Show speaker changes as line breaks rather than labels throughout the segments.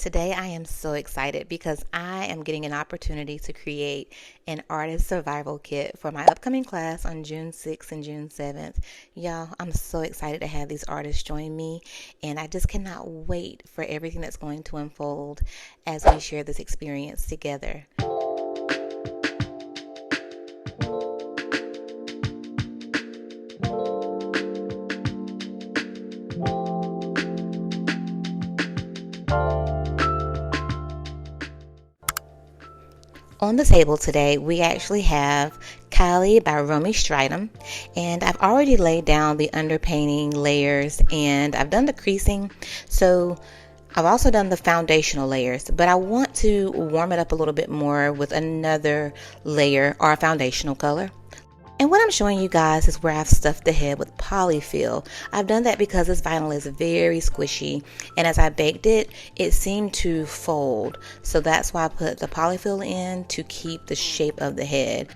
Today I am so excited because I am getting an opportunity to create an artist survival kit for my upcoming class on June 6th and June 7th. Y'all, I'm so excited to have these artists join me, and I just cannot wait for everything that's going to unfold as we share this experience together. On the table today, we actually have Kylie by Romy Stridham, and I've already laid down the underpainting layers and I've done the creasing, so I've also done the foundational layers, but I want to warm it up a little bit more with another layer or a foundational color. And what I'm showing you guys is where I've stuffed the head with polyfill. I've done that because this vinyl is very squishy, and as I baked it, it seemed to fold. So that's why I put the polyfill in to keep the shape of the head.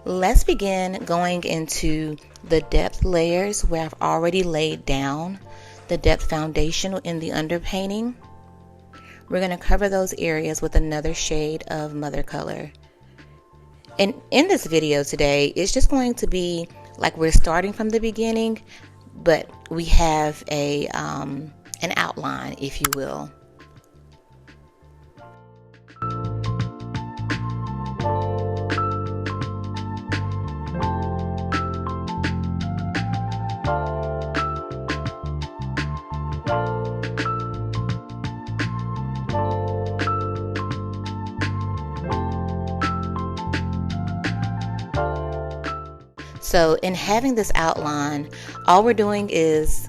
Let's begin going into the depth layers where I've already laid down the depth foundation in the underpainting. We're going to cover those areas with another shade of mother color. And in this video today, it's just going to be like we're starting from the beginning, but we have an outline, if you will. So in having this outline, all we're doing is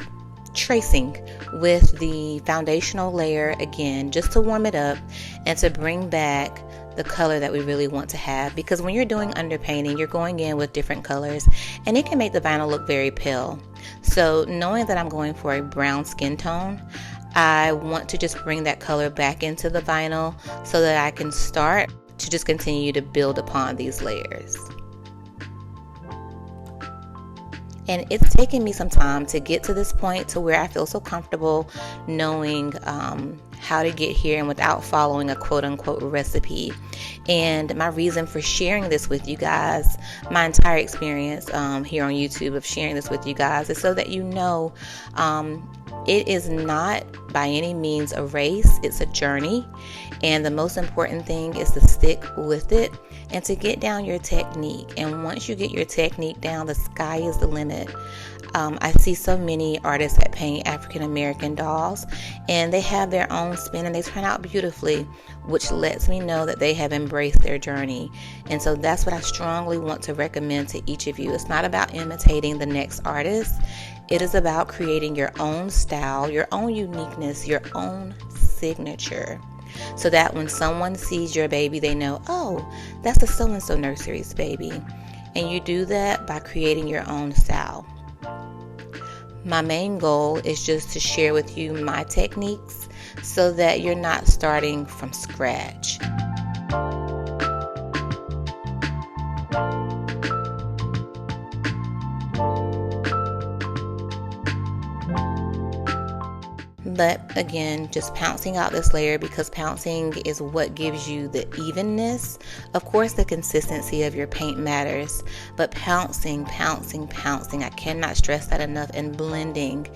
tracing with the foundational layer again, just to warm it up and to bring back the color that we really want to have. Because when you're doing underpainting, you're going in with different colors and it can make the vinyl look very pale. So knowing that I'm going for a brown skin tone, I want to just bring that color back into the vinyl so that I can start to just continue to build upon these layers. And it's taken me some time to get to this point to where I feel so comfortable knowing how to get here and without following a quote-unquote recipe. And my reason for sharing this with you guys, my entire experience here on YouTube of sharing this with you guys, is so that you know it is not by any means a race, it's a journey. And the most important thing is to stick with it and to get down your technique. And once you get your technique down, the sky is the limit. I see so many artists that paint African American dolls and they have their own spin and they turn out beautifully, which lets me know that they have embraced their journey. And so that's what I strongly want to recommend to each of you. It's not about imitating the next artist. It is about creating your own style, your own uniqueness, your own signature. So that when someone sees your baby, they know, oh, that's the so-and-so nursery's baby. And you do that by creating your own style. My main goal is just to share with you my techniques so that you're not starting from scratch. But again, just pouncing out this layer because pouncing is what gives you the evenness. Of course, the consistency of your paint matters, but pouncing, I cannot stress that enough. And blending,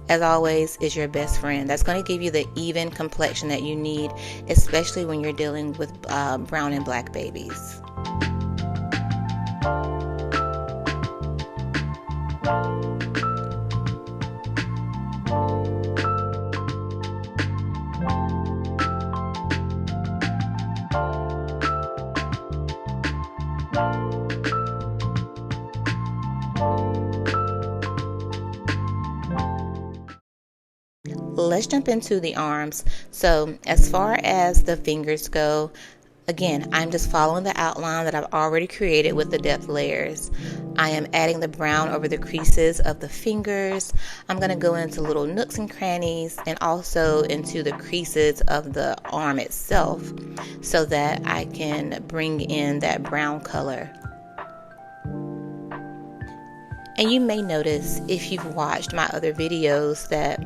as always, is your best friend. That's going to give you the even complexion that you need, especially when you're dealing with brown and black babies. Let's jump into the arms. So as far as the fingers go, again, I'm just following the outline that I've already created with the depth layers. I am adding the brown over the creases of the fingers. I'm going to go into little nooks and crannies and also into the creases of the arm itself so that I can bring in that brown color. And you may notice if you've watched my other videos that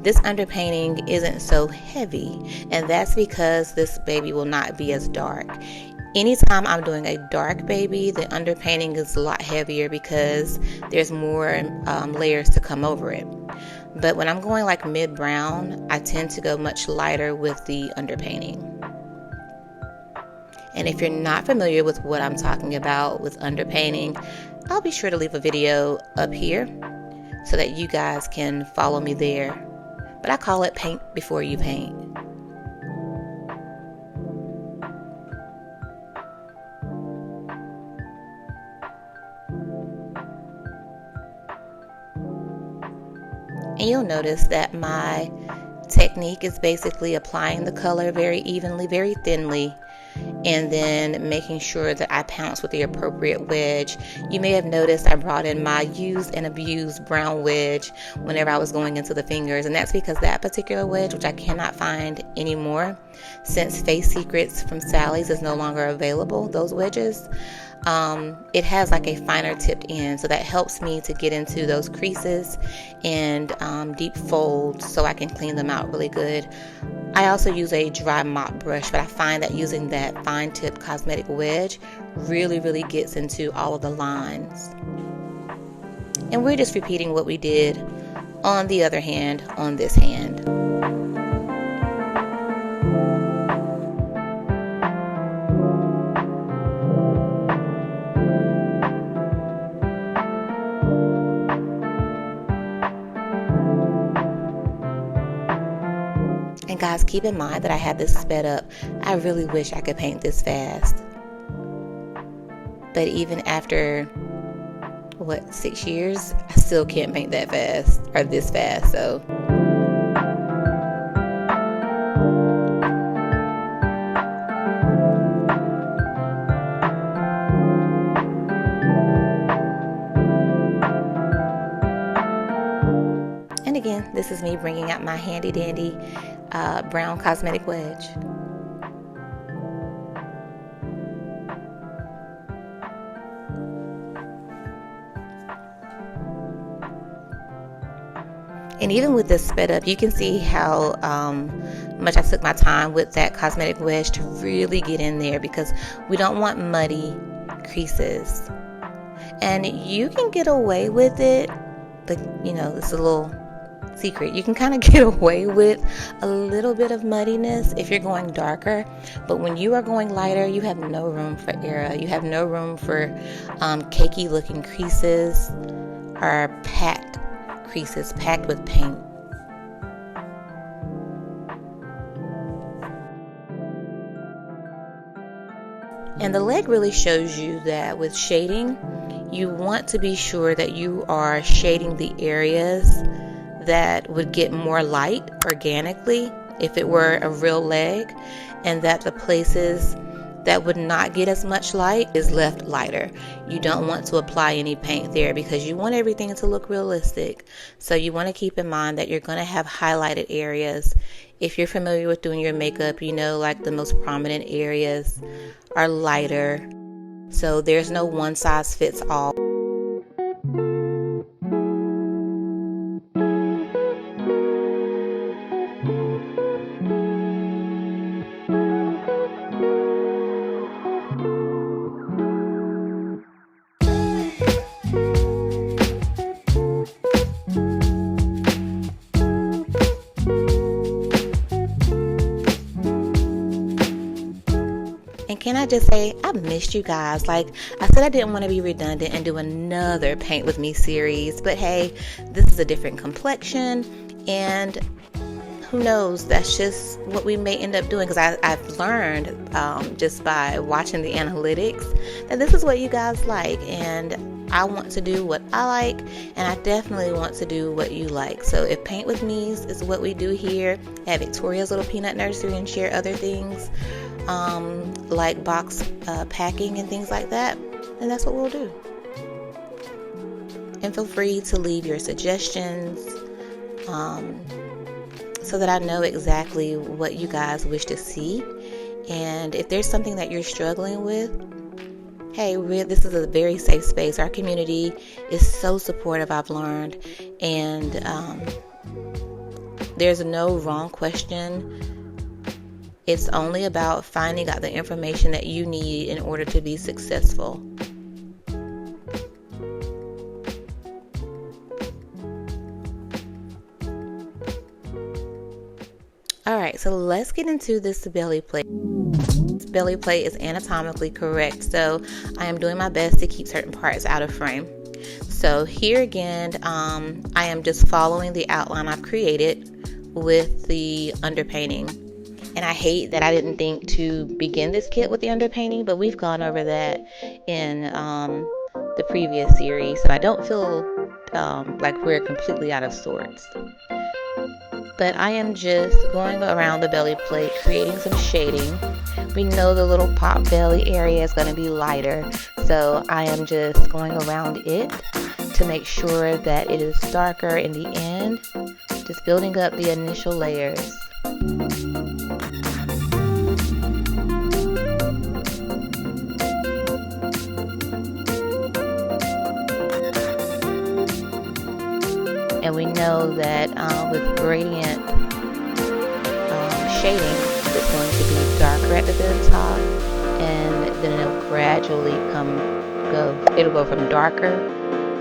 this underpainting isn't so heavy, and that's because this baby will not be as dark. Anytime I'm doing a dark baby, the underpainting is a lot heavier because there's more layers to come over it. But when I'm going like mid-brown, I tend to go much lighter with the underpainting. And if you're not familiar with what I'm talking about with underpainting, I'll be sure to leave a video up here so that you guys can follow me there. But I call it paint before you paint. And you'll notice that my technique is basically applying the color very evenly, very thinly, and then making sure that I pounce with the appropriate wedge. You may have noticed I brought in my used and abused brown wedge whenever I was going into the fingers, and that's because that particular wedge, which I cannot find anymore since Face Secrets from Sally's is no longer available, those wedges, it has like a finer tipped end, so that helps me to get into those creases and deep folds so I can clean them out really good. I also use a dry mop brush, but I find that using that fine tip cosmetic wedge really gets into all of the lines. And we're just repeating what we did on the other hand on this hand. And guys, keep in mind that I had this sped up. I really wish I could paint this fast. But even after, 6 years, I still can't paint that fast, or this fast, so. And again, this is me bringing out my handy dandy brown cosmetic wedge. And even with this sped up, you can see how much I took my time with that cosmetic wedge to really get in there, because we don't want muddy creases. And you can get away with it, but it's a little secret. You can kind of get away with a little bit of muddiness if you're going darker, but when you are going lighter, you have no room for error. You have no room for cakey looking creases or packed creases, packed with paint. And the leg really shows you that with shading, you want to be sure that you are shading the areas that would get more light organically if it were a real leg, and that the places that would not get as much light is left lighter. You don't want to apply any paint there because you want everything to look realistic. So you want to keep in mind that you're going to have highlighted areas. If you're familiar with doing your makeup, like the most prominent areas are lighter. So there's no one size fits all. And can I just say, I missed you guys. Like I said, I didn't want to be redundant and do another Paint With Me series, but hey, this is a different complexion, and who knows, that's just what we may end up doing, because I've learned just by watching the analytics that this is what you guys like, and I want to do what I like, and I definitely want to do what you like. So if Paint With Me is what we do here at Victoria's Little Peanut Nursery and share other things like box packing and things like that, then that's what we'll do. And feel free to leave your suggestions so that I know exactly what you guys wish to see. And if there's something that you're struggling with, hey, this is a very safe space. Our community is so supportive, I've learned, and there's no wrong question. It's only about finding out the information that you need in order to be successful. Alright, so let's get into this belly plate. This belly plate is anatomically correct, so I am doing my best to keep certain parts out of frame. So here again, I am just following the outline I've created with the underpainting. And I hate that I didn't think to begin this kit with the underpainting, but we've gone over that in the previous series, so I don't feel like we're completely out of sorts. But I am just going around the belly plate, creating some shading. We know the little pop belly area is going to be lighter, so I am just going around it to make sure that it is darker in the end, just building up the initial layers. And we know that with gradient shading, it's going to be darker at the very top, and then it'll gradually it'll go from darker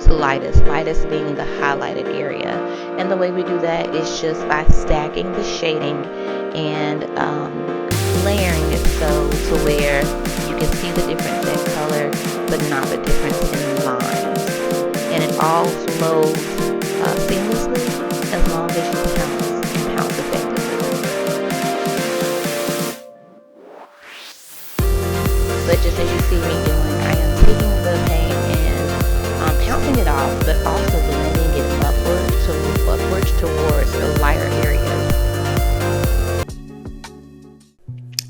to lightest being the highlighted area. And the way we do that is just by stacking the shading and layering it so to where you can see the difference in color, but not the difference in lines. And it all flows seamlessly as long as you pounce effectively. But just as you see me doing, I am taking the paint and pouncing it off, but also blending it upwards towards the lighter areas.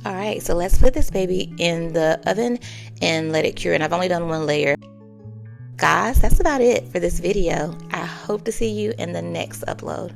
Alright, so let's put this baby in the oven and let it cure. And I've only done one layer. Guys, that's about it for this video. I hope to see you in the next upload.